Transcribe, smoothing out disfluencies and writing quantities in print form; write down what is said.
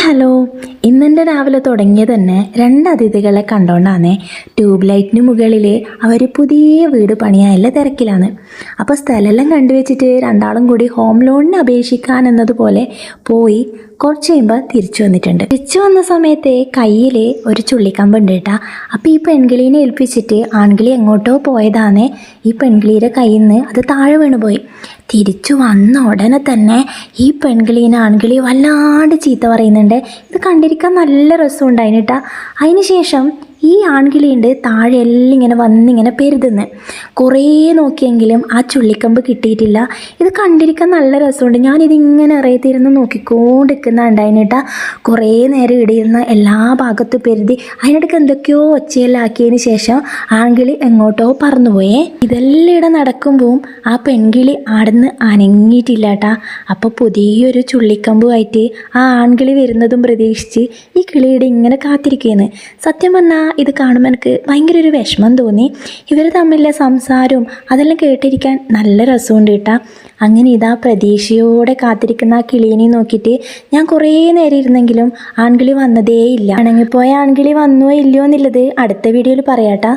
Hello, ഇന്നെൻ്റെ രാവിലെ തുടങ്ങിയത് തന്നെ രണ്ട് അതിഥികളെ കണ്ടോണ്ടാണ്. ട്യൂബ് ലൈറ്റിന് മുകളിൽ അവർ പുതിയ വീട് പണിയാനുള്ള തിരക്കിലാണ്. അപ്പോൾ സ്ഥലമെല്ലാം കണ്ടുവച്ചിട്ട് രണ്ടാളും കൂടി ഹോം ലോണിന് അപേക്ഷിക്കാൻ എന്നതുപോലെ പോയി കുറച്ച് കഴിയുമ്പോൾ തിരിച്ചു വന്നിട്ടുണ്ട്. തിരിച്ചു വന്ന സമയത്ത് കയ്യിൽ ഒരു ചുള്ളിക്കമ്പുണ്ട് കേട്ടാ. അപ്പോൾ ഈ പെൺകിളീനെ ഏൽപ്പിച്ചിട്ട് ആൺകിളി എങ്ങോട്ടോ പോയതാണ്. ഈ പെൺകിളിയുടെ കയ്യിൽ നിന്ന് അത് താഴെ വീണുപോയി. തിരിച്ചു വന്ന ഉടനെ തന്നെ ഈ പെൺകിളീനെ ആൺകിളി വല്ലാണ്ട് ചീത്ത പറയുന്നുണ്ട്. ഇത് കണ്ടിരിക്കാൻ നല്ല രസമുണ്ടായിന് കേട്ടാ. അതിന് ശേഷം ഈ ആൺകിളിയുണ്ട് താഴെ എല്ലാം ഇങ്ങനെ വന്നിങ്ങനെ പെരുതുന്നു. കുറേ നോക്കിയെങ്കിലും ആ ചുള്ളിക്കമ്പ് കിട്ടിയിട്ടില്ല. ഇത് കണ്ടിരിക്കാൻ നല്ല രസമുണ്ട്. ഞാനിതിങ്ങനെ അറിയത്തിരുന്ന് നോക്കിക്കൊണ്ടിരിക്കുന്നുണ്ടായിന് കേട്ടാ. കുറേ നേരം ഇടിയിരുന്ന എല്ലാ ഭാഗത്തും പെരുതി അതിനിടയ്ക്ക് എന്തൊക്കെയോ ഒച്ചയെല്ലാം ആക്കിയതിന് ശേഷം ആൺകിളി എങ്ങോട്ടോ പറന്നുപോയേ. ഇതെല്ലാം ഇവിടെ നടക്കുമ്പോൾ ആ പെൺകിളി ആടുന്ന് അനങ്ങിയിട്ടില്ല കേട്ടാ. അപ്പോൾ പുതിയൊരു ചുള്ളിക്കമ്പുമായിട്ട് ആ ആൺകിളി വരുന്നതും പ്രതീക്ഷിച്ച് ഈ കിളിയുടെ ഇങ്ങനെ കാത്തിരിക്കുകയാണ്. സത്യം പറഞ്ഞാൽ ഇത് കാണുമ്പോൾ എനിക്ക് ഭയങ്കര ഒരു വിഷമം തോന്നി. ഇവർ തമ്മിലുള്ള സംസാരവും അതെല്ലാം കേട്ടിരിക്കാൻ നല്ല രസമുണ്ട് കേട്ടാ. അങ്ങനെ ഇതാ പ്രതീക്ഷയോടെ കാത്തിരിക്കുന്ന ആ കിളീനെ നോക്കിയിട്ട് ഞാൻ കുറേ നേരം ഇരുന്നെങ്കിലും ആൺകിളി വന്നതേ ഇല്ല. അണങ്ങിപ്പോയ ആൺകിളി വന്നുവോ ഇല്ലയോ എന്നുള്ളത് അടുത്ത വീഡിയോയിൽ പറയാട്ടാ.